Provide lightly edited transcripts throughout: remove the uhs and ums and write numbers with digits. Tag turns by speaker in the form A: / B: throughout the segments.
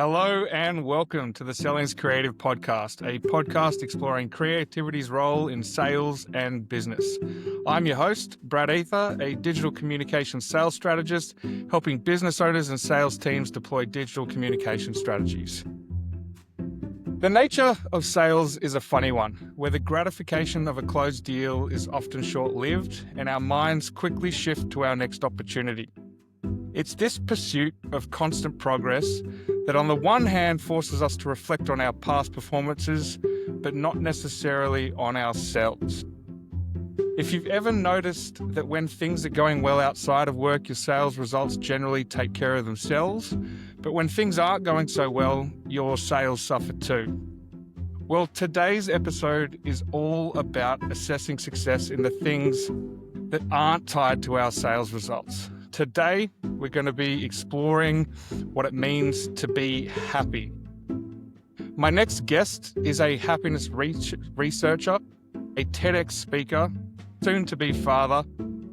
A: Hello and welcome to the Selling's Creative Podcast, a podcast exploring creativity's role in sales and business. I'm your host, Brad Eather, a digital communications sales strategist, helping business owners and sales teams deploy digital communication strategies. The nature of sales is a funny one, where the gratification of a closed deal is often short-lived and our minds quickly shift to our next opportunity. It's this pursuit of constant progress that on the one hand forces us to reflect on our past performances, but not necessarily on ourselves. If you've ever noticed that when things are going well outside of work, your sales results generally take care of themselves, but when things aren't going so well, your sales suffer too. Well, today's episode is all about assessing success in the things that aren't tied to our sales results. Today, we're going to be exploring what it means to be happy. My next guest is a happiness researcher, a TEDx speaker, soon-to-be father,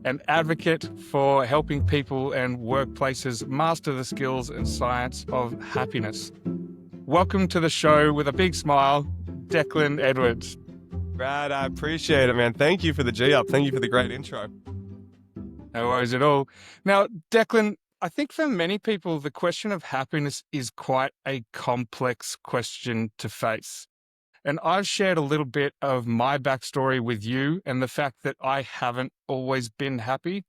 A: an advocate for helping people and workplaces master the skills and science of happiness. Welcome to the show with a big smile, Declan Edwards.
B: Brad, I appreciate it, man. Thank you for the G-up. Thank you for the great intro.
A: No worries at all. Now, Declan, I think for many people, the question of happiness is quite a complex question to face. And I've shared a little bit of my backstory with you and the fact that I haven't always been happy.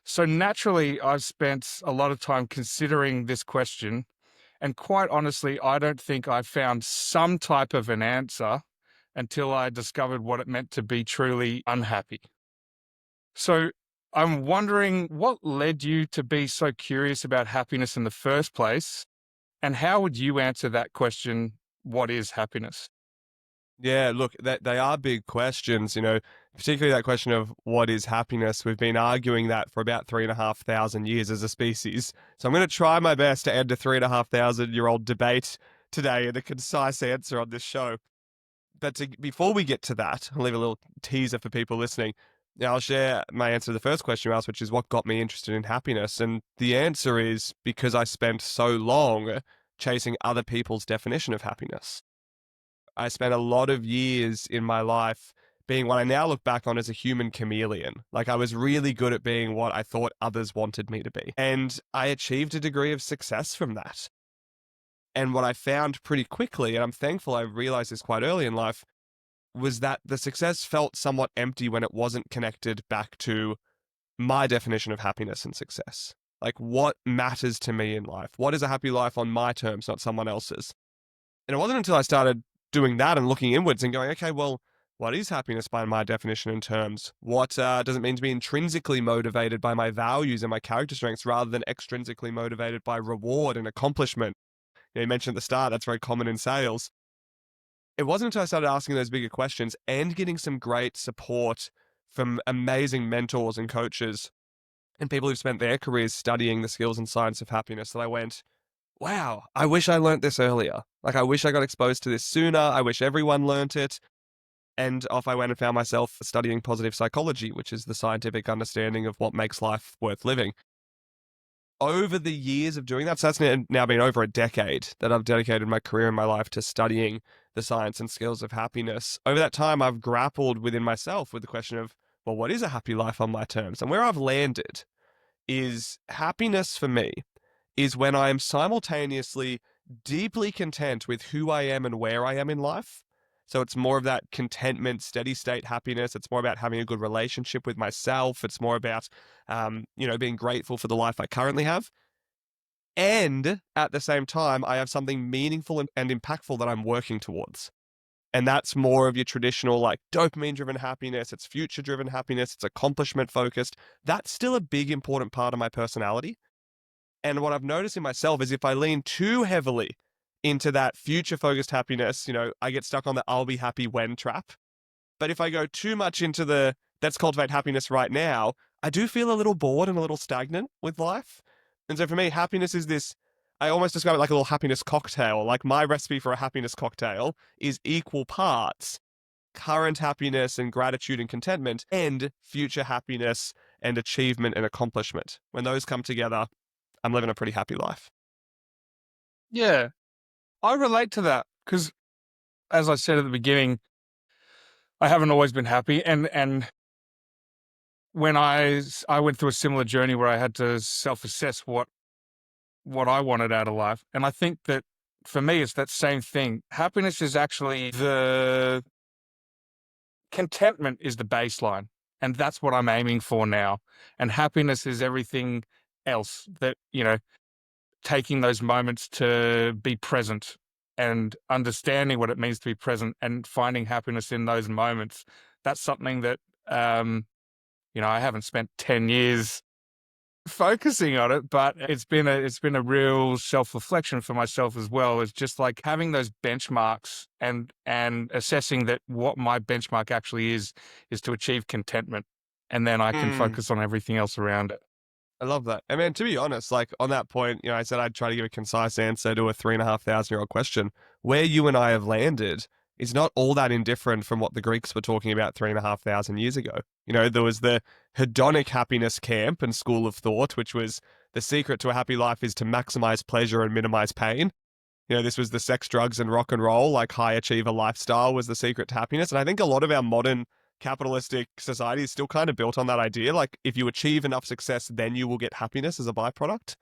A: So naturally, I've spent a lot of time considering this question. And quite honestly, I don't think I found some type of an answer until I discovered what it meant to be truly unhappy. So I'm wondering what led you to be so curious about happiness in the first place, and how would you answer that question, what is happiness?
B: Yeah, look, they are big questions, particularly that question of what is happiness. We've been arguing that for about 3,500 years as a species. So I'm going to try my best to end a 3,500-year-old debate today in a concise answer on this show. But before we get to that, I'll leave a little teaser for people listening. Now, I'll share my answer to the first question you asked, which is what got me interested in happiness. And the answer is because I spent so long chasing other people's definition of happiness. I spent a lot of years in my life being what I now look back on as a human chameleon. Like I was really good at being what I thought others wanted me to be. And I achieved a degree of success from that. And what I found pretty quickly, and I'm thankful I realized this quite early in life, was that the success felt somewhat empty when it wasn't connected back to my definition of happiness and success. Like what matters to me in life? What is a happy life on my terms, not someone else's? And it wasn't until I started doing that and looking inwards and going, okay, well, what is happiness by my definition and terms? What does it mean to be intrinsically motivated by my values and my character strengths rather than extrinsically motivated by reward and accomplishment? You mentioned at the start, that's very common in sales. It wasn't until I started asking those bigger questions and getting some great support from amazing mentors and coaches and people who've spent their careers studying the skills and science of happiness that I went, wow, I wish I learnt this earlier. Like, I wish I got exposed to this sooner. I wish everyone learnt it. And off I went and found myself studying positive psychology, which is the scientific understanding of what makes life worth living. Over the years of doing that, so that's now been over a decade that I've dedicated my career and my life to studying the science and skills of happiness. Over that time, I've grappled within myself with the question of, well, what is a happy life on my terms? And where I've landed is happiness for me is when I am simultaneously deeply content with who I am and where I am in life. So it's more of that contentment, steady state happiness. It's more about having a good relationship with myself. It's more about, being grateful for the life I currently have. And at the same time, I have something meaningful and impactful that I'm working towards. And that's more of your traditional, like dopamine driven happiness. It's future driven happiness. It's accomplishment focused. That's still a big, important part of my personality. And what I've noticed in myself is if I lean too heavily into that future-focused happiness, I get stuck on the I'll be happy when trap. But if I go too much into the let's cultivate happiness right now, I do feel a little bored and a little stagnant with life. And so for me, happiness is this, I almost describe it like a little happiness cocktail. Like my recipe for a happiness cocktail is equal parts current happiness and gratitude and contentment and future happiness and achievement and accomplishment. When those come together, I'm living a pretty happy life.
A: Yeah. I relate to that because, as I said at the beginning, I haven't always been happy, and when I went through a similar journey where I had to self-assess what I wanted out of life, and I think that for me it's that same thing. Happiness is actually the contentment is the baseline, and that's what I'm aiming for now. And happiness is everything else that, taking those moments to be present and understanding what it means to be present and finding happiness in those moments. That's something that, I haven't spent 10 years focusing on it, but it's been a real self-reflection for myself as well. It's just like having those benchmarks and assessing that what my benchmark actually is to achieve contentment. And then I can focus on everything else around it.
B: I love that. And man, to be honest, like on that point, I said I'd try to give a concise answer to a 3,500-year-old question. Where you and I have landed is not all that indifferent from what the Greeks were talking about 3,500 years ago. There was the hedonic happiness camp and school of thought, which was the secret to a happy life is to maximize pleasure and minimize pain. This was the sex, drugs, and rock and roll, like high achiever lifestyle was the secret to happiness. And I think a lot of our modern capitalistic society is still kind of built on that idea. Like if you achieve enough success, then you will get happiness as a byproduct.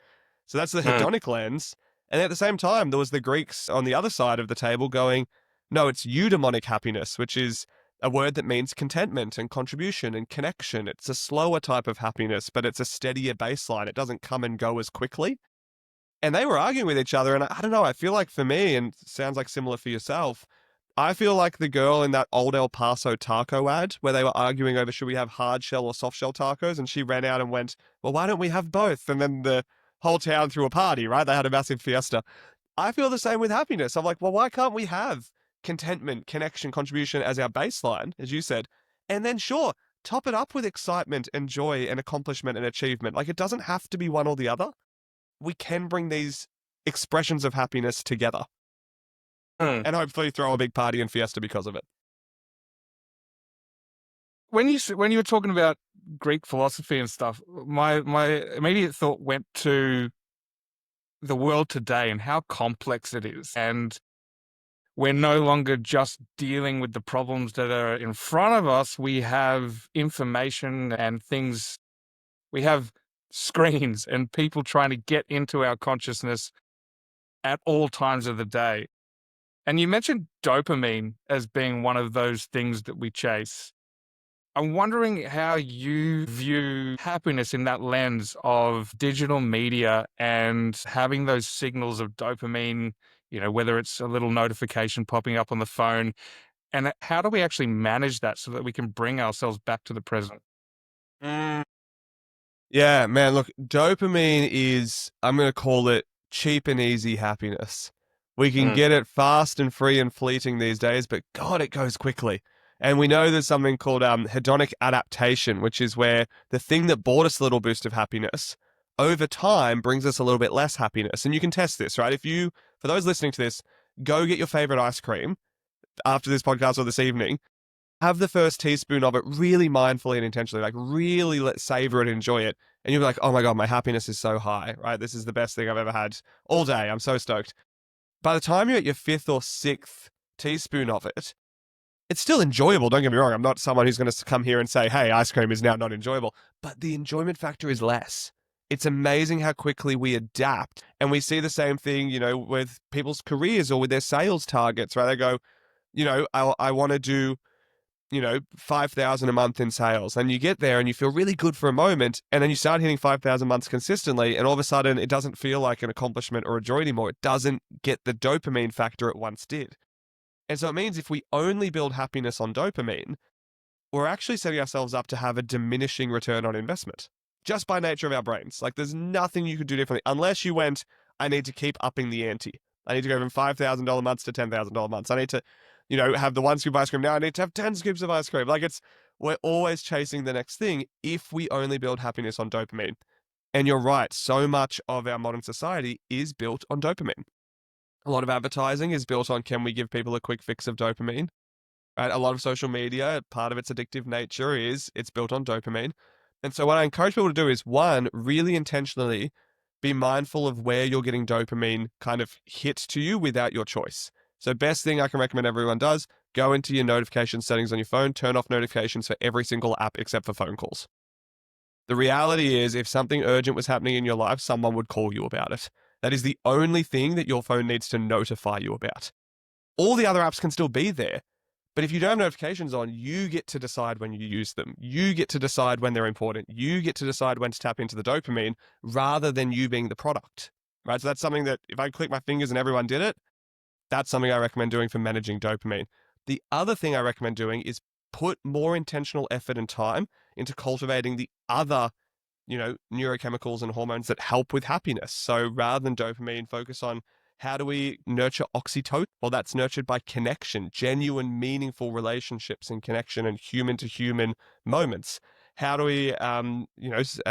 B: So that's the hedonic lens. And at the same time, there was the Greeks on the other side of the table going, no, it's eudaimonic happiness, which is a word that means contentment and contribution and connection. It's a slower type of happiness, but it's a steadier baseline. It doesn't come and go as quickly. And they were arguing with each other. And I don't know, I feel like for me, and it sounds like similar for yourself, I feel like the girl in that old El Paso taco ad where they were arguing over should we have hard shell or soft shell tacos, and she ran out and went, well, why don't we have both? And then the whole town threw a party, right? They had a massive fiesta. I feel the same with happiness. I'm like, well, why can't we have contentment, connection, contribution as our baseline, as you said? And then sure, top it up with excitement and joy and accomplishment and achievement. Like it doesn't have to be one or the other. We can bring these expressions of happiness together
A: Hmm.
B: and hopefully throw a big party and fiesta because of it.
A: When you were talking about Greek philosophy and stuff, my immediate thought went to the world today and how complex it is. And we're no longer just dealing with the problems that are in front of us. We have information and things. We have screens and people trying to get into our consciousness at all times of the day. And you mentioned dopamine as being one of those things that we chase. I'm wondering how you view happiness in that lens of digital media and having those signals of dopamine, whether it's a little notification popping up on the phone, and how do we actually manage that so that we can bring ourselves back to the present?
B: Yeah, man, look, dopamine is, I'm going to call it cheap and easy happiness. We can
A: Mm.
B: get it fast and free and fleeting these days, but God, it goes quickly. And we know there's something called hedonic adaptation, which is where the thing that brought us a little boost of happiness over time brings us a little bit less happiness. And you can test this, right? For those listening to this, go get your favorite ice cream after this podcast or this evening, have the first teaspoon of it really mindfully and intentionally, like really savor it, enjoy it. And you'll be like, oh my God, my happiness is so high, right? This is the best thing I've ever had all day. I'm so stoked. By the time you're at your fifth or sixth teaspoon of it, it's still enjoyable. Don't get me wrong. I'm not someone who's going to come here and say, hey, ice cream is now not enjoyable, but the enjoyment factor is less. It's amazing how quickly we adapt. And we see the same thing, with people's careers or with their sales targets, right? They go, I want to do 5,000 a month in sales. And you get there and you feel really good for a moment. And then you start hitting 5,000 months consistently. And all of a sudden, it doesn't feel like an accomplishment or a joy anymore. It doesn't get the dopamine factor it once did. And so it means if we only build happiness on dopamine, we're actually setting ourselves up to have a diminishing return on investment just by nature of our brains. Like there's nothing you could do differently unless you went, I need to keep upping the ante. I need to go from $5,000 months to $10,000 months. I need to, have the one scoop of ice cream. Now I need to have 10 scoops of ice cream. Like we're always chasing the next thing if we only build happiness on dopamine. And you're right, so much of our modern society is built on dopamine. A lot of advertising is built on, can we give people a quick fix of dopamine? Right? A lot of social media, part of its addictive nature is it's built on dopamine. And so what I encourage people to do is, one, really intentionally Be mindful of where you're getting dopamine kind of hit to you without your choice. So best thing I can recommend everyone does, go into your notification settings on your phone, turn off notifications for every single app except for phone calls. The reality is, if something urgent was happening in your life, someone would call you about it. That is the only thing that your phone needs to notify you about. All the other apps can still be there. But if you don't have notifications on, you get to decide when you use them. You get to decide when they're important. You get to decide when to tap into the dopamine rather than you being the product, right? So that's something that if I click my fingers and everyone did it, that's something I recommend doing for managing dopamine. The other thing I recommend doing is put more intentional effort and time into cultivating the other, neurochemicals and hormones that help with happiness. So rather than dopamine, focus on how do we nurture oxytocin? Well, that's nurtured by connection, genuine, meaningful relationships and connection and human to human moments. How do we,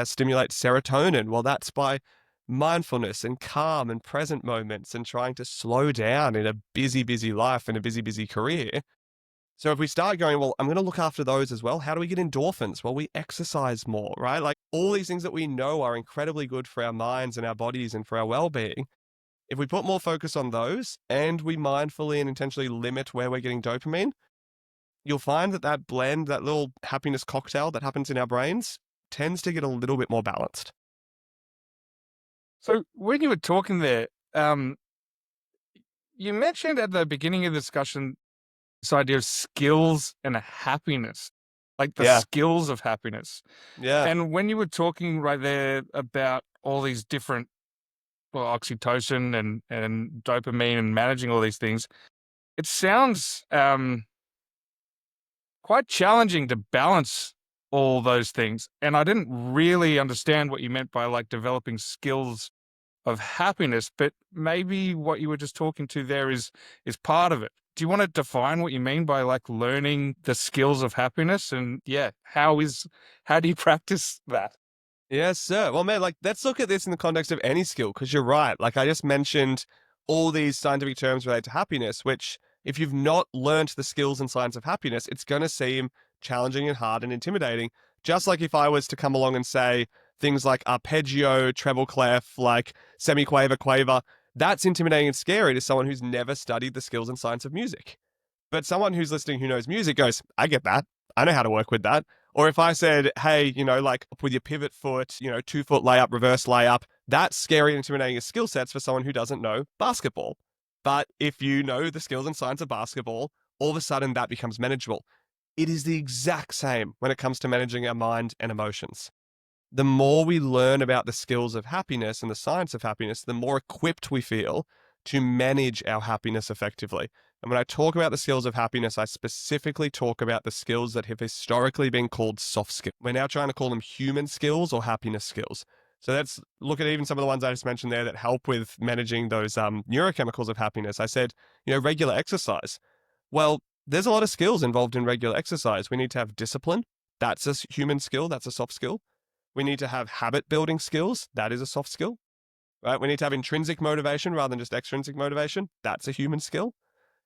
B: stimulate serotonin? Well, that's by mindfulness and calm and present moments and trying to slow down in a busy, busy life and a busy, busy career. So if we start going, well, I'm going to look after those as well. How do we get endorphins? Well, we exercise more, right? Like all these things that we know are incredibly good for our minds and our bodies and for our well-being. If we put more focus on those and we mindfully and intentionally limit where we're getting dopamine, you'll find that that blend, that little happiness cocktail that happens in our brains tends to get a little bit more balanced.
A: So when you were talking there, you mentioned at the beginning of the discussion this idea of skills and happiness, like the
B: Yeah.
A: skills of happiness.
B: Yeah.
A: And when you were talking right there about all these different, well, oxytocin and dopamine and managing all these things, it sounds quite challenging to balance all those things. And I didn't really understand what you meant by like developing skills of happiness, but maybe what you were just talking to there is part of it. Do you want to define what you mean by like learning the skills of happiness? And how do you practice that?
B: Yes, sir. Well, man, like, let's look at this in the context of any skill, because you're right. Like, I just mentioned all these scientific terms related to happiness, which, if you've not learnt the skills and science of happiness, it's going to seem challenging and hard and intimidating. Just like if I was to come along and say things like arpeggio, treble clef, like semiquaver, quaver, that's intimidating and scary to someone who's never studied the skills and science of music. But someone who's listening who knows music goes, I get that. I know how to work with that. Or if I said, hey, like with your pivot foot, 2-foot layup, reverse layup, that's scary and intimidating as skill sets for someone who doesn't know basketball. But if you know the skills and science of basketball, all of a sudden that becomes manageable. It is the exact same when it comes to managing our mind and emotions. The more we learn about the skills of happiness and the science of happiness, the more equipped we feel to manage our happiness effectively. And when I talk about the skills of happiness, I specifically talk about the skills that have historically been called soft skills. We're now trying to call them human skills or happiness skills. So let's look at even some of the ones I just mentioned there that help with managing those neurochemicals of happiness. I said, regular exercise. Well, there's a lot of skills involved in regular exercise. We need to have discipline. That's a human skill. That's a soft skill. We need to have habit building skills. That is a soft skill, right? We need to have intrinsic motivation rather than just extrinsic motivation. That's a human skill.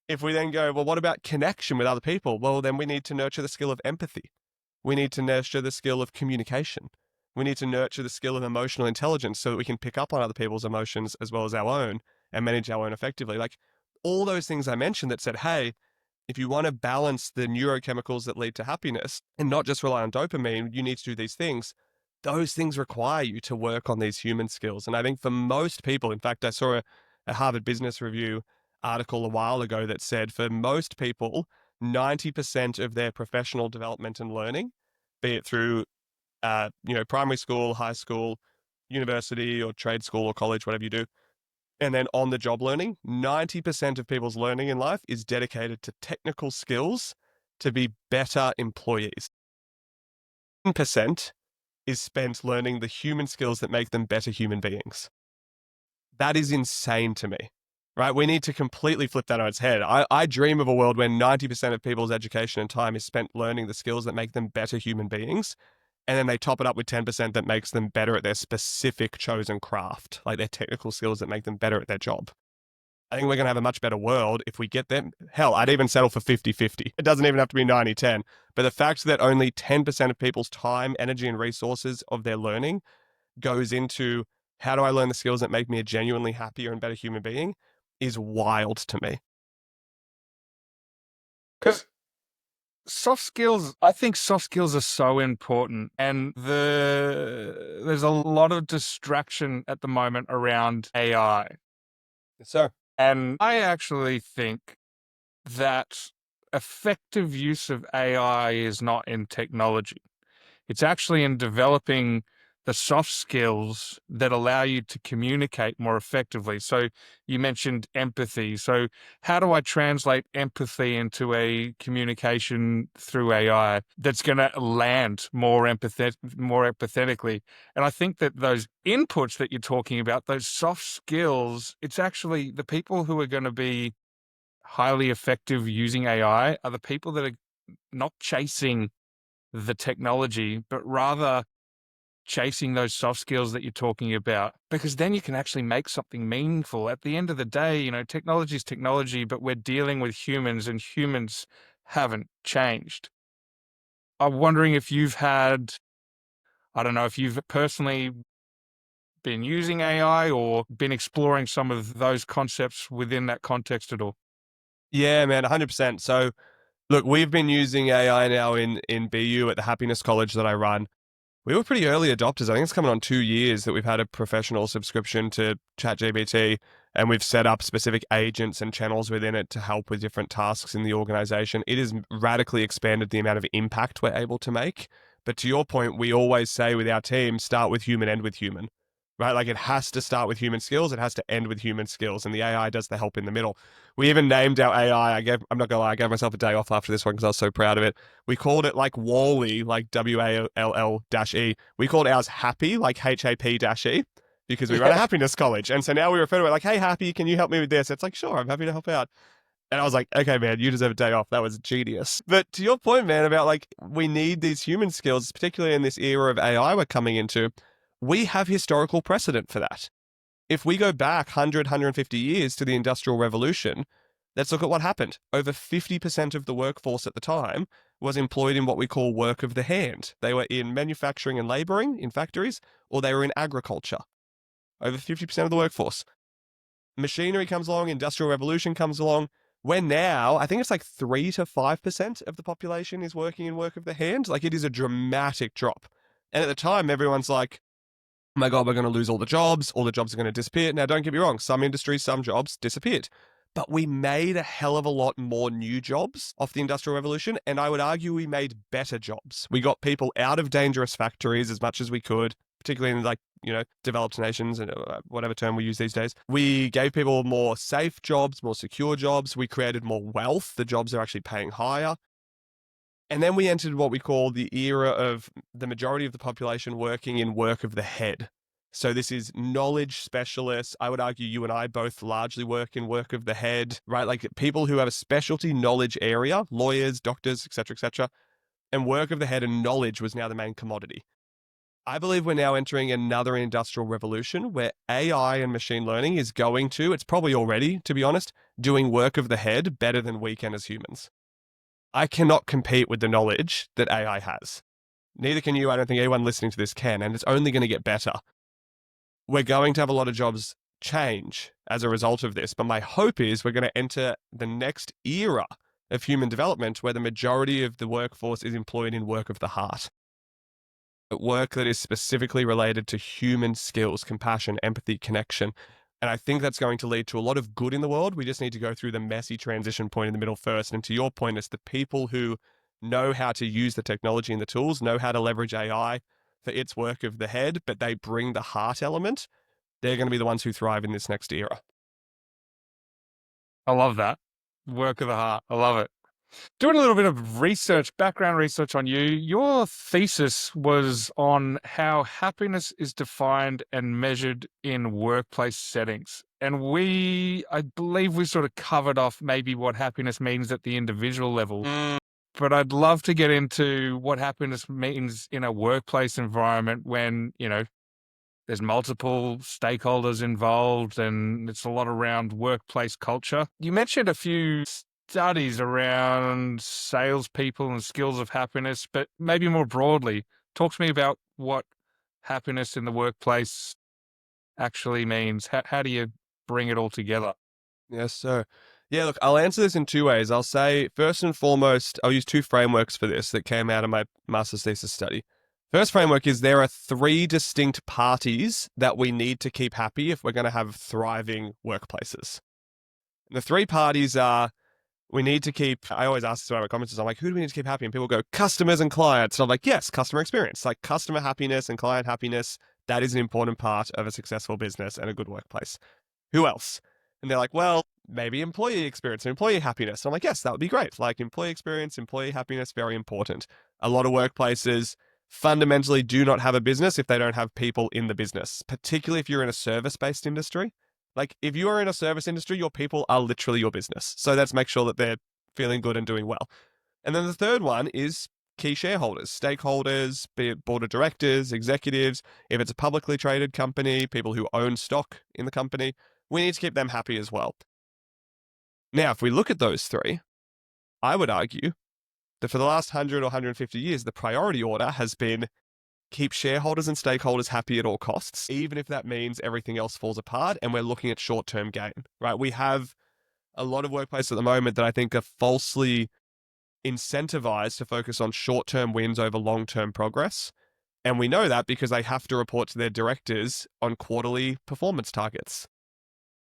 B: If we then go, well, what about connection with other people? Well, then we need to nurture the skill of empathy. We need to nurture the skill of communication. We need to nurture the skill of emotional intelligence so that we can pick up on other people's emotions as well as our own and manage our own effectively. Like all those things I mentioned that said, hey, if you want to balance the neurochemicals that lead to happiness and not just rely on dopamine, you need to do these things. Those things require you to work on these human skills. And I think for most people, in fact, I saw a Harvard Business Review article a while ago that said for most people, 90% of their professional development and learning, be it through, primary school, high school, university or trade school or college, whatever you do, and then on the job learning, 90% of people's learning in life is dedicated to technical skills to be better employees. 10% is spent learning the human skills that make them better human beings. That is insane to me, right? We need to completely flip that on its head. I dream of a world where 90% of people's education and time is spent learning the skills that make them better human beings. And then they top it up with 10% that makes them better at their specific chosen craft, like their technical skills that make them better at their job. I think we're going to have a much better world if we get them. Hell, I'd even settle for 50-50. It doesn't even have to be 90-10. But the fact that only 10% of people's time, energy, and resources of their learning goes into How do I learn the skills that make me a genuinely happier and better human being is wild to me.
A: Because I think soft skills are so important, and there's a lot of distraction at the moment around AI.
B: So,
A: And I actually think that effective use of AI is not in technology. It's actually in developing the soft skills that allow you to communicate more effectively. So you mentioned empathy. So how do I translate empathy into a communication through AI that's going to land more empathetically? And I think that those inputs that you're talking about, those soft skills, it's actually the people who are going to be highly effective using AI are the people that are not chasing the technology, but rather chasing those soft skills that you're talking about, because then you can actually make something meaningful. At the end of the day, technology is technology, but we're dealing with humans and humans haven't changed. I'm wondering if I don't know, if you've personally been using AI or been exploring some of those concepts within that context at all.
B: yeah, man, 100%. So, look, we've been using AI now in BU at the Happiness College that I run. We were pretty early adopters. I think it's coming on 2 years that we've had a professional subscription to ChatGPT, and we've set up specific agents and channels within it to help with different tasks in the organization. It has radically expanded the amount of impact we're able to make. But to your point, we always say with our team, start with human, end with human, right? Like it has to start with human skills, it has to end with human skills, and the AI does the help in the middle. We even named our AI. I'm not gonna lie, I gave myself a day off after this one because I was so proud of it. We called it like Wally, like WALL-E. We called ours Happy, like HAP-E, because we run a
A: Yeah.
B: happiness college. And so now we refer to it like, hey, Happy, can you help me with this? It's like, sure, I'm happy to help out. And I was like, okay, man, you deserve a day off. That was genius. But to your point, man, about like, we need these human skills, particularly in this era of AI we're coming into. We have historical precedent for that. If we go back 100, 150 years to the Industrial Revolution, let's look at what happened. Over 50% of the workforce at the time was employed in what we call work of the hand. They were in manufacturing and laboring in factories, or they were in agriculture. Over 50% of the workforce. Machinery comes along, Industrial Revolution comes along. We're now, I think it's like 3 to 5% of the population is working in work of the hand. Like it is a dramatic drop. And at the time, everyone's like, oh my God, we're going to lose all the jobs are going to disappear. Now, don't get me wrong, some industries, some jobs disappeared, but we made a hell of a lot more new jobs off the Industrial Revolution. And I would argue we made better jobs. We got people out of dangerous factories as much as we could, particularly in like, developed nations and whatever term we use these days. We gave people more safe jobs, more secure jobs. We created more wealth. The jobs are actually paying higher. And then we entered what we call the era of the majority of the population working in work of the head. So this is knowledge specialists. I would argue you and I both largely work in work of the head, right? Like people who have a specialty knowledge area, lawyers, doctors, etc., etc. And work of the head and knowledge was now the main commodity. I believe we're now entering another industrial revolution where AI and machine learning is going to, it's probably already, to be honest, doing work of the head better than we can as humans. I cannot compete with the knowledge that AI has. Neither can you. I don't think anyone listening to this can, and it's only going to get better. We're going to have a lot of jobs change as a result of this, but my hope is we're going to enter the next era of human development where the majority of the workforce is employed in work of the heart. Work that is specifically related to human skills, compassion, empathy, connection. And I think that's going to lead to a lot of good in the world. We just need to go through the messy transition point in the middle first. And to your point, it's the people who know how to use the technology and the tools, know how to leverage AI for its work of the head, but they bring the heart element. They're going to be the ones who thrive in this next era.
A: I love that. Work of the heart. I love it. Doing a little bit of background research on you, your thesis was on how happiness is defined and measured in workplace settings. And I believe we sort of covered off maybe what happiness means at the individual level. But I'd love to get into what happiness means in a workplace environment when, there's multiple stakeholders involved and it's a lot around workplace culture. You mentioned a few studies around salespeople and skills of happiness, but maybe more broadly, talk to me about what happiness in the workplace actually means? How do you bring it all together?
B: Yes, sir. Yeah, look, I'll answer this in two ways. I'll say, first and foremost, I'll use two frameworks for this that came out of my master's thesis study. First framework is there are three distinct parties that we need to keep happy if we're going to have thriving workplaces. And the three parties are, we need to keep, I always ask this in my comments, I'm like, who do we need to keep happy? And people go, customers and clients. And I'm like, yes, customer experience, like customer happiness and client happiness. That is an important part of a successful business and a good workplace. Who else? And they're like, well, maybe employee experience and employee happiness. And I'm like, yes, that would be great. Like employee experience, employee happiness, very important. A lot of workplaces fundamentally do not have a business if they don't have people in the business, particularly if you're in a service-based industry. Like if you are in a service industry, your people are literally your business. So let's make sure that they're feeling good and doing well. And then the third one is key shareholders, stakeholders, be it board of directors, executives. If it's a publicly traded company, people who own stock in the company, we need to keep them happy as well. Now, if we look at those three, I would argue that for the last 100 or 150 years, the priority order has been keep shareholders and stakeholders happy at all costs, even if that means everything else falls apart and we're looking at short-term gain, right? We have a lot of workplaces at the moment that I think are falsely incentivized to focus on short-term wins over long-term progress. And we know that because they have to report to their directors on quarterly performance targets,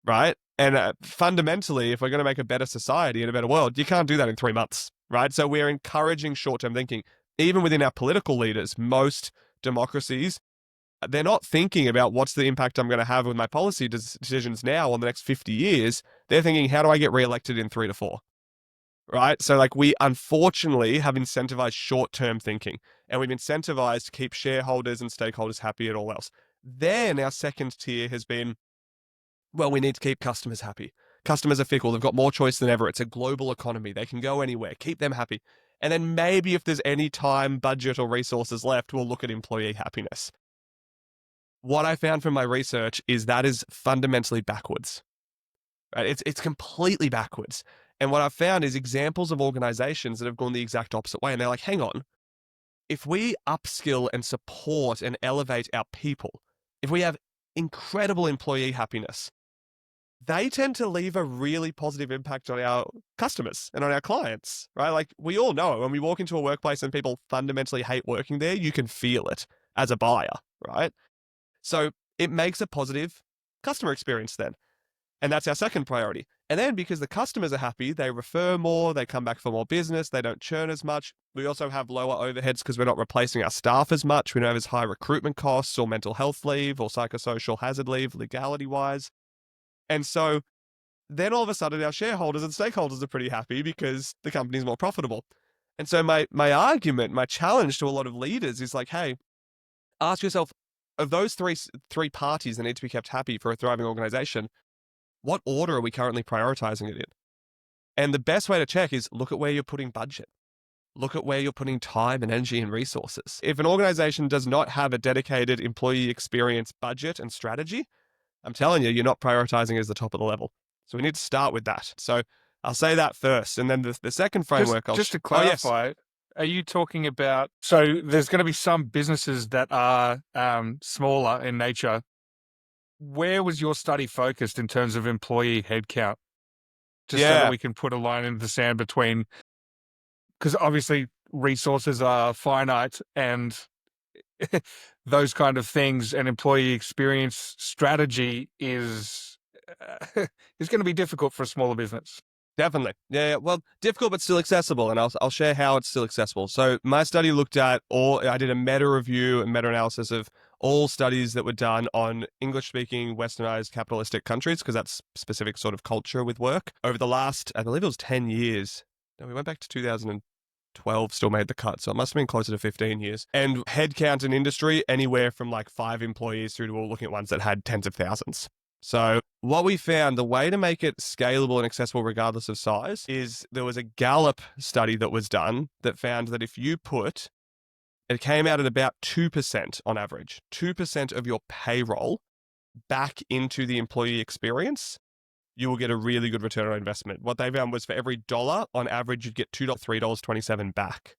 B: right? And fundamentally, if we're going to make a better society and a better world, you can't do that in 3 months, right? So we're encouraging short-term thinking. Even within our political leaders, most democracies, they're not thinking about what's the impact I'm going to have with my policy decisions now on the next 50 years. They're thinking, how do I get reelected in 3 to 4? Right? So like we unfortunately have incentivized short-term thinking, and we've incentivized to keep shareholders and stakeholders happy at all else. Then our second tier has been, well, we need to keep customers happy. Customers are fickle. They've got more choice than ever. It's a global economy. They can go anywhere. Keep them happy. And then maybe if there's any time, budget, or resources left, we'll look at employee happiness. What I found from my research is that is fundamentally backwards. Right? It's completely backwards. And what I've found is examples of organizations that have gone the exact opposite way. And they're like, hang on, if we upskill and support and elevate our people, if we have incredible employee happiness, they tend to leave a really positive impact on our customers and on our clients, right? Like we all know when we walk into a workplace and people fundamentally hate working there, you can feel it as a buyer, right? So it makes a positive customer experience then. And that's our second priority. And then because the customers are happy, they refer more, they come back for more business, they don't churn as much. We also have lower overheads because we're not replacing our staff as much. We don't have as high recruitment costs or mental health leave or psychosocial hazard leave, legality wise. And so then all of a sudden our shareholders and stakeholders are pretty happy because the company's more profitable. And so my argument, my challenge to a lot of leaders is like, hey, ask yourself, of those three parties that need to be kept happy for a thriving organization, what order are we currently prioritizing it in? And the best way to check is look at where you're putting budget. Look at where you're putting time and energy and resources. If an organization does not have a dedicated employee experience budget and strategy, I'm telling you, you're not prioritizing as the top of the level. So we need to start with that. So I'll say that first. And then the second framework,
A: just to clarify, are you talking about, so there's going to be some businesses that are smaller in nature. Where was your study focused in terms of employee headcount? Just so that we can put a line in the sand between, because obviously resources are finite and those kind of things, and employee experience strategy is going to be difficult for a smaller business.
B: Definitely. Yeah. Well, difficult, but still accessible. And I'll share how it's still accessible. So my study looked at I did a meta review and meta analysis of all studies that were done on English speaking, westernized capitalistic countries, because that's specific sort of culture with work over the last, I believe it was 10 years. No, we went back to 2012, still made the cut. So it must have been closer to 15 years. And headcount in industry, anywhere from like 5 employees through to all looking at ones that had tens of thousands. So what we found, the way to make it scalable and accessible regardless of size, is there was a Gallup study that was done that found that if you it came out at about 2% on average, 2% of your payroll back into the employee experience, you will get a really good return on investment. What they found was for every dollar, on average, you'd get $3.27 back.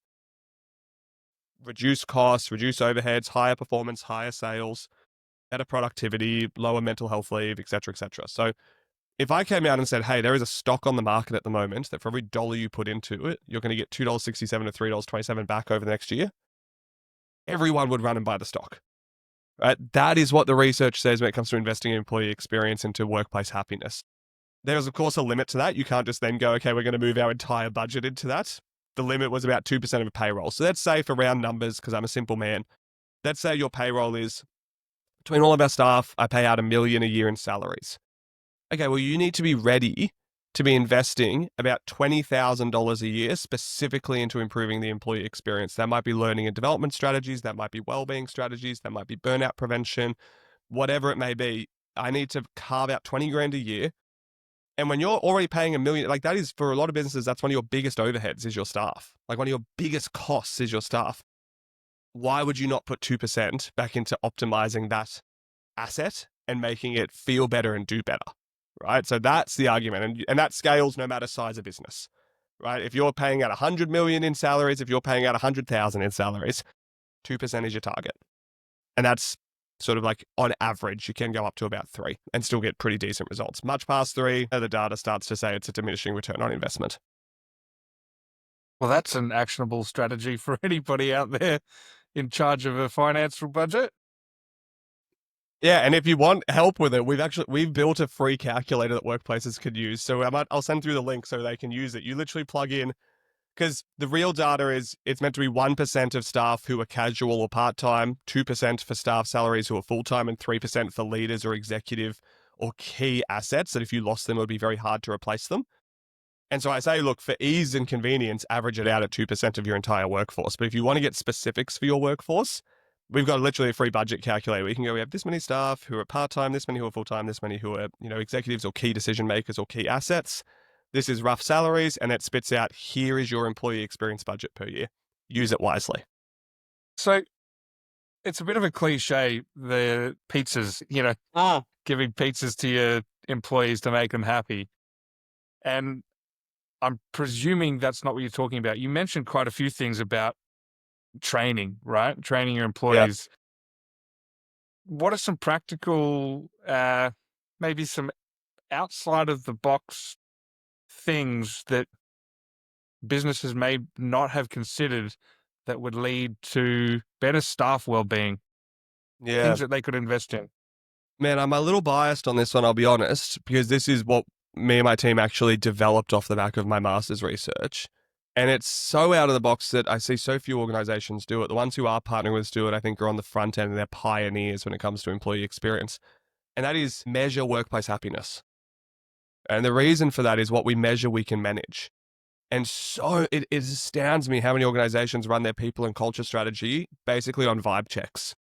B: Reduce costs, reduce overheads, higher performance, higher sales. better productivity, lower mental health leave, et cetera, et cetera. So if I came out and said, hey, there is a stock on the market at the moment that for every dollar you put into it, you're going to get $2.67 to $3.27 back over the next year, everyone would run and buy the stock. Right? That is what the research says when it comes to investing in employee experience into workplace happiness. There's, of course, a limit to that. You can't just then go, okay, we're going to move our entire budget into that. The limit was about 2% of a payroll. So let's say, for round numbers, because I'm a simple man, let's say your payroll is, between all of our staff, I pay out $1 million a year in salaries. Okay, well, you need to be ready to be investing about $20,000 a year specifically into improving the employee experience. That might be learning and development strategies, that might be well-being strategies, that might be burnout prevention, whatever it may be. I need to carve out 20 grand a year. And when you're already paying $1 million, like that is, for a lot of businesses, that's one of your biggest overheads is your staff. Like one of your biggest costs is your staff. Why would you not put 2% back into optimizing that asset and making it feel better and do better? Right? So that's the argument. And that scales no matter size of business, right? If you're paying out 100 million in salaries, if you're paying out 100,000 in salaries, 2% is your target. And that's sort of like on average, you can go up to about 3 and still get pretty decent results. Much past 3, the data starts to say it's a diminishing return on investment.
A: Well, that's an actionable strategy for anybody out there in charge of a financial budget.
B: Yeah, and if you want help with it, we've built a free calculator that workplaces could use. So I'll send through the link so they can use it. You literally plug in, because the real data is it's meant to be 1% of staff who are casual or part-time, 2% for staff salaries who are full-time, and 3% for leaders or executive or key assets that if you lost them, it would be very hard to replace them. And so I say, look, for ease and convenience, average it out at 2% of your entire workforce. But if you want to get specifics for your workforce, we've got literally a free budget calculator. We can go, we have this many staff who are part-time, this many who are full-time, this many who are, executives or key decision makers or key assets. This is rough salaries, and it spits out, here is your employee experience budget per year. Use it wisely.
A: So it's a bit of a cliche, the pizzas, giving pizzas to your employees to make them happy. And I'm presuming that's not what you're talking about. You mentioned quite a few things about training, right? Training your employees. Yeah. What are some practical, maybe some outside of the box things that businesses may not have considered that would lead to better staff well-being?
B: Yeah.
A: Things that they could invest in.
B: Man, I'm a little biased on this one, I'll be honest, because this is what me and my team actually developed off the back of my master's research. And it's so out of the box that I see so few organizations do it. The ones who are partnering with us do it, I think, are on the front end and they're pioneers when it comes to employee experience. And that is measure workplace happiness. And the reason for that is what we measure, we can manage. And so it astounds me how many organizations run their people and culture strategy basically on vibe checks.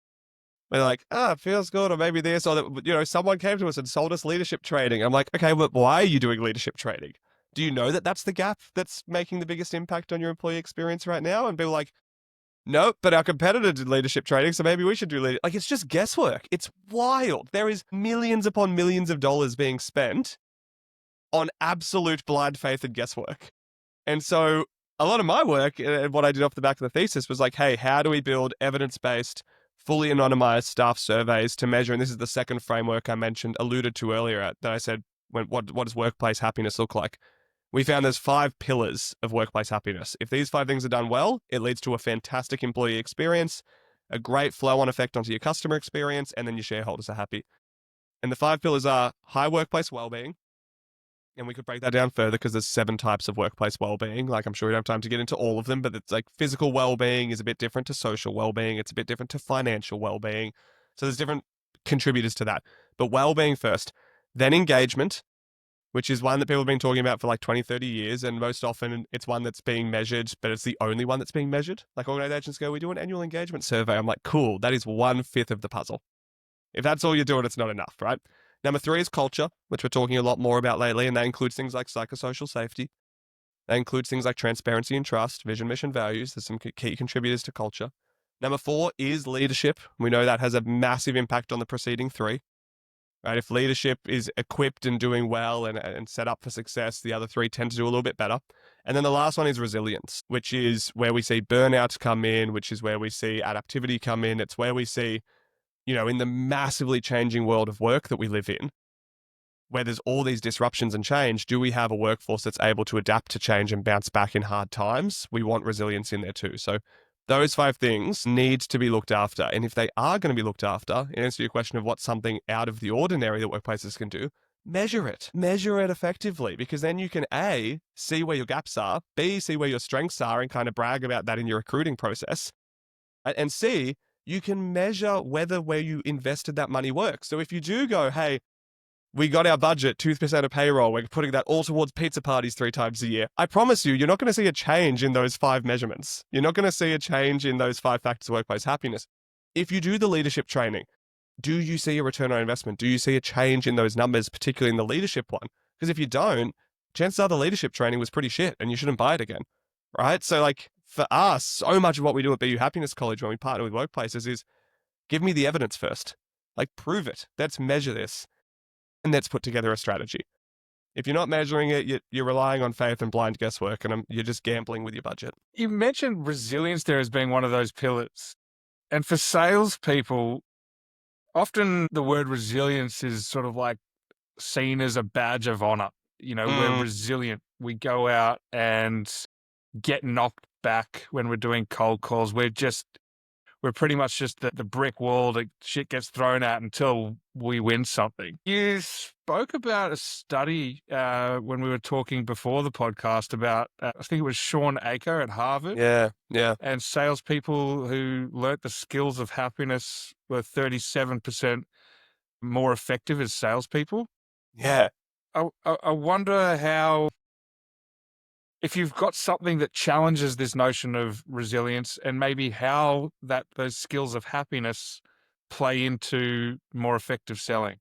B: They're like, it feels good, or maybe this, or that, someone came to us and sold us leadership training. I'm like, okay, but why are you doing leadership training? Do you know that that's the gap that's making the biggest impact on your employee experience right now? And people are like, nope, but our competitor did leadership training, so maybe we should do leadership. Like, it's just guesswork. It's wild. There is millions upon millions of dollars being spent on absolute blind faith and guesswork. And so a lot of my work and what I did off the back of the thesis was like, hey, how do we build evidence-based, fully anonymized staff surveys to measure? And this is the second framework I alluded to earlier, that I said, what does workplace happiness look like? We found there's 5 pillars of workplace happiness. If these 5 things are done well, it leads to a fantastic employee experience, a great flow-on effect onto your customer experience, and then your shareholders are happy. And the 5 pillars are high workplace well-being. And we could break that down further because there's 7 types of workplace well-being. Like, I'm sure we don't have time to get into all of them, but it's like physical well-being is a bit different to social well-being. It's a bit different to financial well-being. So there's different contributors to that. But well-being first, then engagement, which is one that people have been talking about for like 20, 30 years. And most often it's one that's being measured, but it's the only one that's being measured. Like, organizations go, we do an annual engagement survey. I'm like, cool, that is 1/5 of the puzzle. If that's all you're doing, it's not enough, right? Number 3 is culture, which we're talking a lot more about lately, and that includes things like psychosocial safety. That includes things like transparency and trust, vision, mission, values. There's some key contributors to culture. Number 4 is leadership. We know that has a massive impact on the preceding 3. Right? If leadership is equipped and doing well and set up for success, the other 3 tend to do a little bit better. And then the last one is resilience, which is where we see burnout come in, which is where we see adaptability come in. It's where we see in the massively changing world of work that we live in, where there's all these disruptions and change, do we have a workforce that's able to adapt to change and bounce back in hard times? We want resilience in there too. So those 5 things need to be looked after. And if they are going to be looked after, in answer to your question of what's something out of the ordinary that workplaces can do, measure it. Measure it effectively, because then you can A, see where your gaps are, B, see where your strengths are and kind of brag about that in your recruiting process, and C, you can measure whether where you invested that money works. So if you do go, hey, we got our budget, 2% of payroll, we're putting that all towards pizza parties 3 times a year, I promise you, you're not going to see a change in those 5 measurements. You're not going to see a change in those 5 factors of workplace happiness. If you do the leadership training, do you see a return on investment? Do you see a change in those numbers, particularly in the leadership one? Because if you don't, chances are the leadership training was pretty shit and you shouldn't buy it again, right? So like for us, so much of what we do at BU Happiness College when we partner with workplaces is give me the evidence first. Like prove it. Let's measure this. And let's put together a strategy. If you're not measuring it, you're relying on faith and blind guesswork, and you're just gambling with your budget.
A: You mentioned resilience there as being one of those pillars. And for salespeople, often the word resilience is sort of like seen as a badge of honor. We're resilient. We go out and get knocked back when we're doing cold calls. We're pretty much just the brick wall that shit gets thrown at until we win something. You spoke about a study when we were talking before the podcast about, I think it was Sean Aker at Harvard.
B: Yeah.
A: And salespeople who learnt the skills of happiness were 37% more effective as salespeople.
B: Yeah.
A: I wonder how, if you've got something that challenges this notion of resilience, and maybe how those skills of happiness play into more effective selling.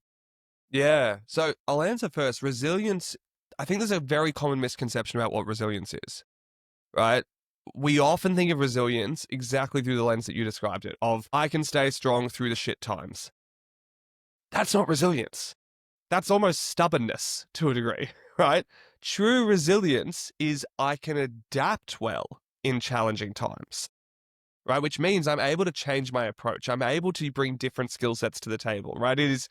B: Yeah. So I'll answer first. Resilience, I think there's a very common misconception about what resilience is, right? We often think of resilience exactly through the lens that you described it, of I can stay strong through the shit times. That's not resilience. That's almost stubbornness to a degree, right? True resilience is I can adapt well in challenging times, right? Which means I'm able to change my approach. I'm able to bring different skill sets to the table, right? It is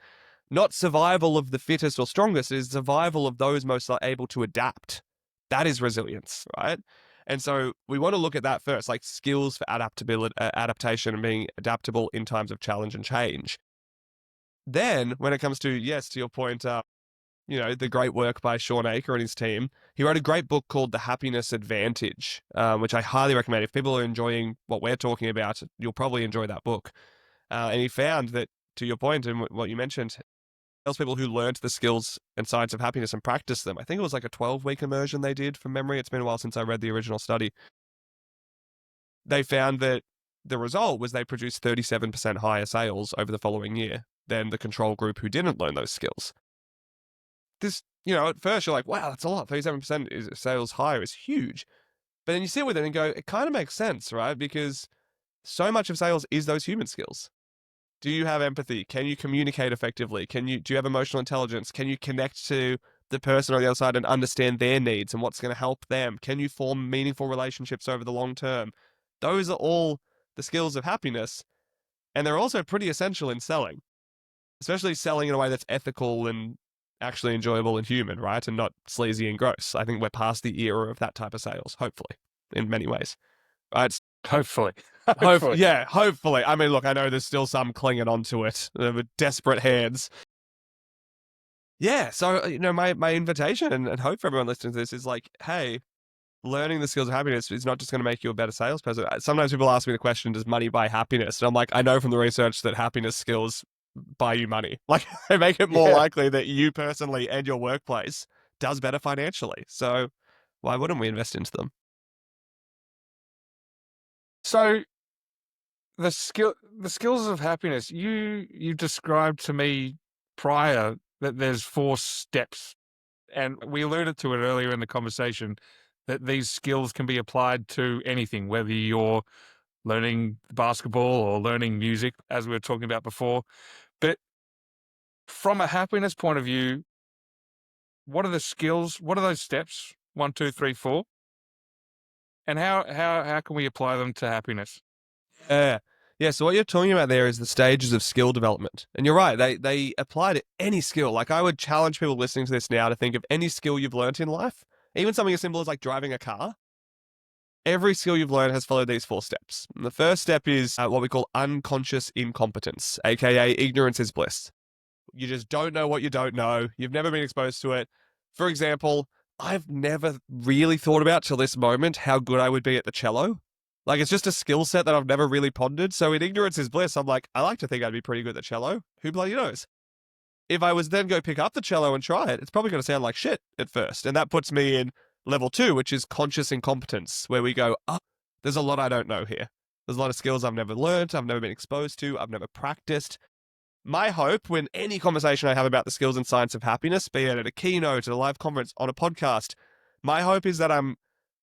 B: not survival of the fittest or strongest. It is survival of those most able to adapt. That is resilience, right? And so we want to look at that first, like skills for adaptability, adaptation and being adaptable in times of challenge and change. Then when it comes to, yes, to your point, the great work by Sean Aker and his team, he wrote a great book called The Happiness Advantage, which I highly recommend. If people are enjoying what we're talking about, you'll probably enjoy that book. And he found that, to your point and what you mentioned, those people who learned the skills and science of happiness and practiced them, I think it was like a 12-week immersion they did from memory. It's been a while since I read the original study. They found that the result was they produced 37% higher sales over the following year than the control group who didn't learn those skills. This, at first you're like, wow, that's a lot. 37% is sales higher is huge. But then you sit with it and go, it kind of makes sense, right? Because so much of sales is those human skills. Do you have empathy? Can you communicate effectively? Do you have emotional intelligence? Can you connect to the person on the other side and understand their needs and what's going to help them? Can you form meaningful relationships over the long term? Those are all the skills of happiness. And they're also pretty essential in selling, especially selling in a way that's ethical and actually enjoyable and human, right? And not sleazy and gross. I think we're past the era of that type of sales, hopefully, in many ways. Right?
A: Hopefully.
B: Hopefully. I mean, look, I know there's still some clinging onto it with desperate hands. Yeah, so, my invitation and hope for everyone listening to this is like, hey, learning the skills of happiness is not just going to make you a better salesperson. Sometimes people ask me the question, does money buy happiness? And I'm like, I know from the research that happiness skills buy you money. Like, they make it more likely that you personally and your workplace does better financially. So why wouldn't we invest into them?
A: So the skills of happiness, you described to me prior that there's 4 steps, and we alluded to it earlier in the conversation, that these skills can be applied to anything, whether you're learning basketball or learning music, as we were talking about before. But from a happiness point of view, what are the skills? What are those steps? 1, 2, 3, 4? And how can we apply them to happiness?
B: Yeah. Yeah, so what you're talking about there is the stages of skill development. And you're right, they apply to any skill. Like I would challenge people listening to this now to think of any skill you've learnt in life, even something as simple as like driving a car. Every skill you've learned has followed these 4 steps. And the first step is what we call unconscious incompetence, aka ignorance is bliss. You just don't know what you don't know. You've never been exposed to it. For example, I've never really thought about till this moment how good I would be at the cello. Like it's just a skill set that I've never really pondered. So in ignorance is bliss, I'm like, I like to think I'd be pretty good at the cello. Who bloody knows? If I was then go pick up the cello and try it, it's probably going to sound like shit at first. And that puts me in level 2, which is conscious incompetence, where we go, oh, there's a lot I don't know here. There's a lot of skills I've never learned, I've never been exposed to, I've never practiced. My hope when any conversation I have about the skills and science of happiness, be it at a keynote, at a live conference, on a podcast, my hope is that I'm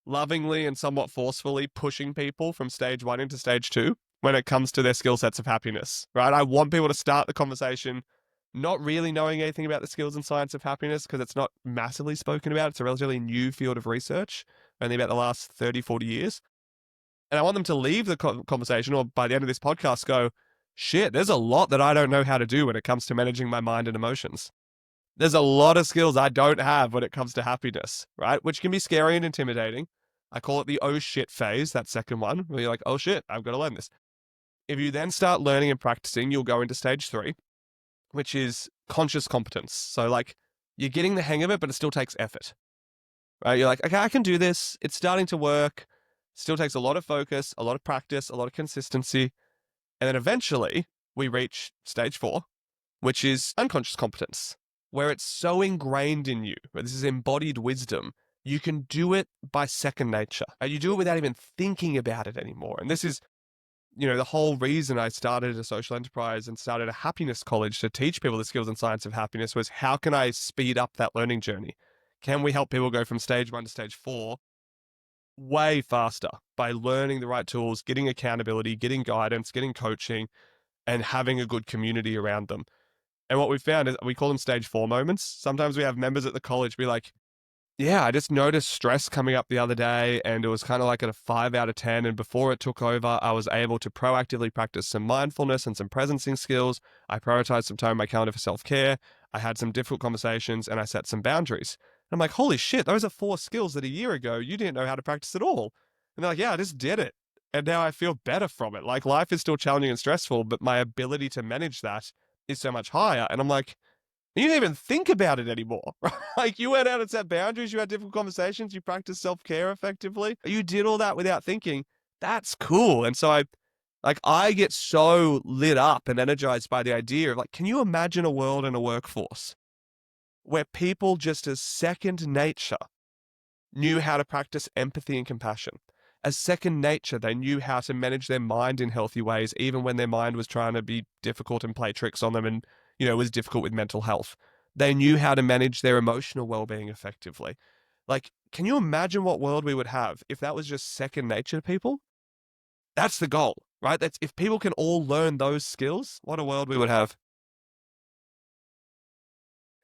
B: lovingly and somewhat forcefully pushing people from stage 1 into stage 2 when it comes to their skill sets of happiness, right? I want people to start the conversation not really knowing anything about the skills and science of happiness because it's not massively spoken about. It's a relatively new field of research, only about the last 30, 40 years. And I want them to leave the conversation or by the end of this podcast go, shit, there's a lot that I don't know how to do when it comes to managing my mind and emotions. There's a lot of skills I don't have when it comes to happiness, right? Which can be scary and intimidating. I call it the oh shit phase, that second one, where you're like, oh shit, I've got to learn this. If you then start learning and practicing, you'll go into stage 3, which is conscious competence. So like you're getting the hang of it, but it still takes effort, right? You're like, okay, I can do this. It's starting to work. Still takes a lot of focus, a lot of practice, a lot of consistency. And then eventually we reach stage 4, which is unconscious competence, where it's so ingrained in you, where this is embodied wisdom. You can do it by second nature. And you do it without even thinking about it anymore. And this is, the whole reason I started a social enterprise and started a happiness college to teach people the skills and science of happiness was how can I speed up that learning journey? Can we help people go from stage 1 to stage 4 way faster by learning the right tools, getting accountability, getting guidance, getting coaching, and having a good community around them? And what we found is we call them stage 4 moments. Sometimes we have members at the college be like, yeah, I just noticed stress coming up the other day and it was kind of like at a 5 out of 10. And before it took over, I was able to proactively practice some mindfulness and some presencing skills. I prioritized some time in my calendar for self-care. I had some difficult conversations and I set some boundaries. And I'm like, holy shit, those are 4 skills that a year ago you didn't know how to practice at all. And they're like, yeah, I just did it. And now I feel better from it. Like life is still challenging and stressful, but my ability to manage that is so much higher. And I'm like, you didn't even think about it anymore, right? Like you went out and set boundaries, you had difficult conversations, you practiced self-care effectively. You did all that without thinking. That's cool. And so I get so lit up and energized by the idea of like, can you imagine a world and a workforce where people just as second nature knew how to practice empathy and compassion? As second nature, they knew how to manage their mind in healthy ways, even when their mind was trying to be difficult and play tricks on them and was difficult with mental health. They knew how to manage their emotional well-being effectively. Like, can you imagine what world we would have if that was just second nature to people? That's the goal, right? That's if people can all learn those skills, what a world we would have.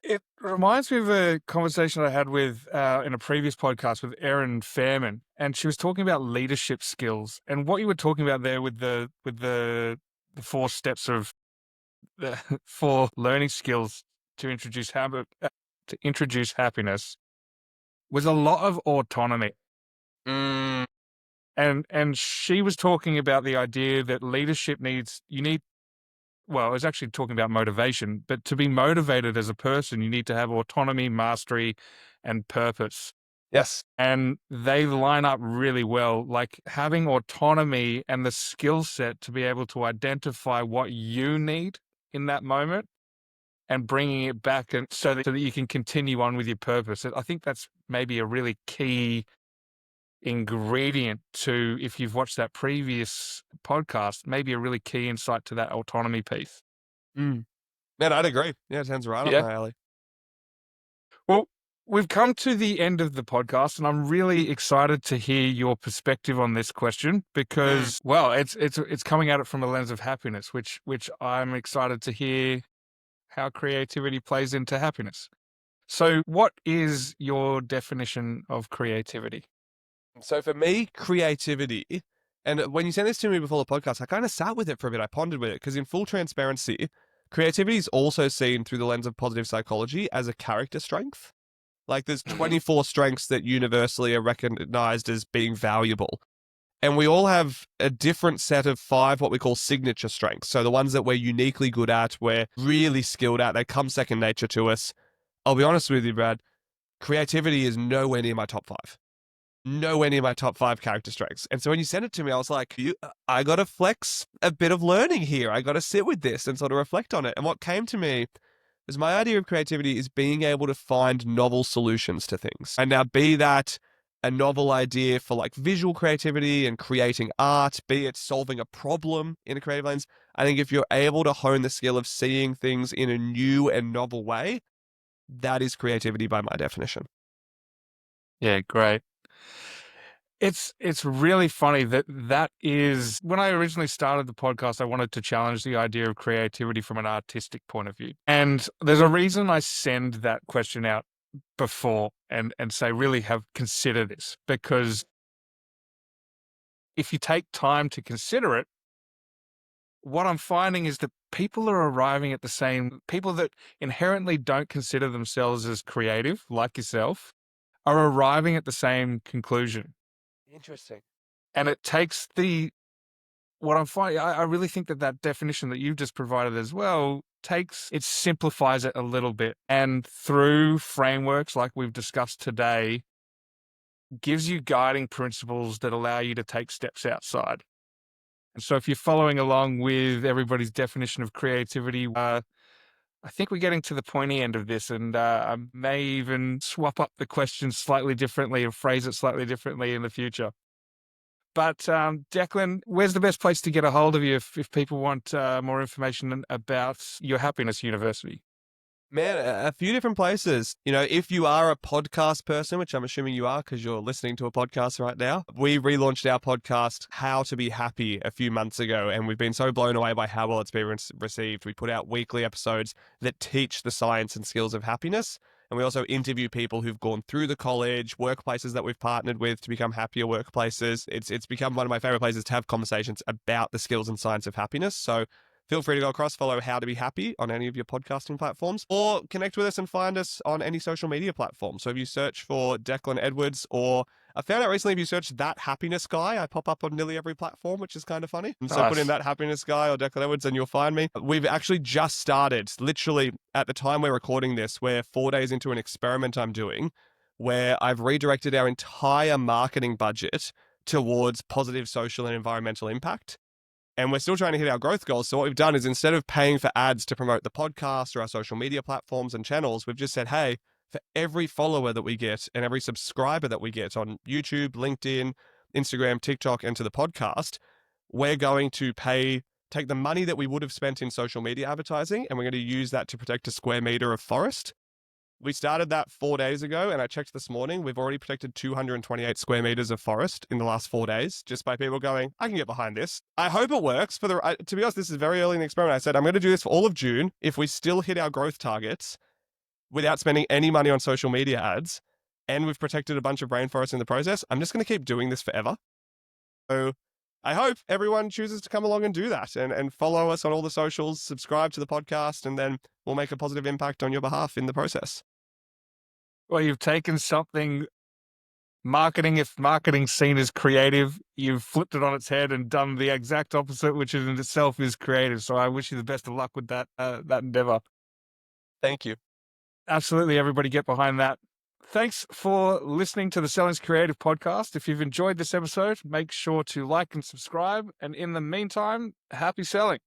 A: It reminds me of a conversation I had with in a previous podcast with Erin Fairman, and she was talking about leadership skills. And what you were talking about there with the 4 steps of the 4 learning skills to introduce happiness was a lot of autonomy.
B: Mm,
A: And she was talking about the idea that leadership well, I was actually talking about motivation, but to be motivated as a person, you need to have autonomy, mastery, and purpose.
B: yes.
A: And they line up really well, like having autonomy and the skill set to be able to identify what you need in that moment and bringing it back and so that you can continue on with your purpose. I think that's maybe a really key ingredient to, if you've watched that previous podcast, maybe a really key insight to that autonomy piece.
B: Mm. Man, I'd agree. Yeah, it sounds right up
A: Yeah.
B: my alley.
A: Well, we've come to the end of the podcast, and I'm really excited to hear your perspective on this question because, well, it's coming at it from a lens of happiness, which I'm excited to hear how creativity plays into happiness. So, what is your definition of creativity?
B: So for me, creativity And when you sent this to me before the podcast, I kind of sat with it for a bit. I pondered with it because, in full transparency, creativity is also seen through the lens of positive psychology as a character strength. Like there's 24 strengths that universally are recognized as being valuable. And we all have a different set of 5 what we call signature strengths. So the ones that we're uniquely good at, we're really skilled at, they come second nature to us. I'll be honest with you, Brad, creativity is nowhere near my top 5. Nowhere near my top 5 character strengths. And so when you sent it to me, I was like, I got to flex a bit of learning here. I got to sit with this and sort of reflect on it. And what came to me was my idea of creativity is being able to find novel solutions to things. And now be that a novel idea for like visual creativity and creating art, be it solving a problem in a creative lens. I think if you're able to hone the skill of seeing things in a new and novel way, that is creativity by my definition.
A: Yeah, great. It's really funny that is when I originally started the podcast, I wanted to challenge the idea of creativity from an artistic point of view. And there's a reason I send that question out before and say, really have consider this, because if you take time to consider it, what I'm finding is that people are arriving at the same, people that inherently don't consider themselves as creative, like yourself, are arriving at the same conclusion.
B: Interesting.
A: And it takes what I'm finding, I really think that definition that you've just provided as well it simplifies it a little bit. And through frameworks like we've discussed today, gives you guiding principles that allow you to take steps outside. And so if you're following along with everybody's definition of creativity, I think we're getting to the pointy end of this, and I may even swap up the question slightly differently and phrase it slightly differently in the future. But Declan, where's the best place to get a hold of you if people want more information about your Happiness University?
B: Man, a few different places. You know, if you are a podcast person, which I'm assuming you are because you're listening to a podcast right now, we relaunched our podcast, How to Be Happy, a few months ago, and we've been so blown away by how well it's been received. We put out weekly episodes that teach the science and skills of happiness. And we also interview people who've gone through the college, workplaces that we've partnered with to become happier workplaces. It's become one of my favorite places to have conversations about the skills and science of happiness. So feel free to go across, follow How to Be Happy on any of your podcasting platforms, or connect with us and find us on any social media platform. So if you search for Declan Edwards, or I found out recently if you search That Happiness Guy, I pop up on nearly every platform, which is kind of funny. And so put in That Happiness Guy or Declan Edwards and you'll find me. We've actually just started, literally at the time we're recording this, we're 4 days into an experiment I'm doing where I've redirected our entire marketing budget towards positive social and environmental impact. And we're still trying to hit our growth goals. So what we've done is instead of paying for ads to promote the podcast or our social media platforms and channels, we've just said, hey, for every follower that we get and every subscriber that we get on YouTube, LinkedIn, Instagram, TikTok, and to the podcast, we're going to take the money that we would have spent in social media advertising, and we're going to use that to protect a square meter of forest. We started that 4 days ago, and I checked this morning. We've already protected 228 square meters of forest in the last 4 days, just by people going, I can get behind this. I hope it works. To be honest, this is very early in the experiment. I said, I'm going to do this for all of June. If we still hit our growth targets without spending any money on social media ads, and we've protected a bunch of rainforests in the process, I'm just going to keep doing this forever. So I hope everyone chooses to come along and do that and follow us on all the socials, subscribe to the podcast, and then we'll make a positive impact on your behalf in the process.
A: Well, you've taken something if marketing's seen as creative, you've flipped it on its head and done the exact opposite, which in itself is creative. So I wish you the best of luck with that endeavor.
B: Thank you.
A: Absolutely. Everybody get behind that. Thanks for listening to the Selling's Creative podcast. If you've enjoyed this episode, make sure to like and subscribe. And in the meantime, happy selling.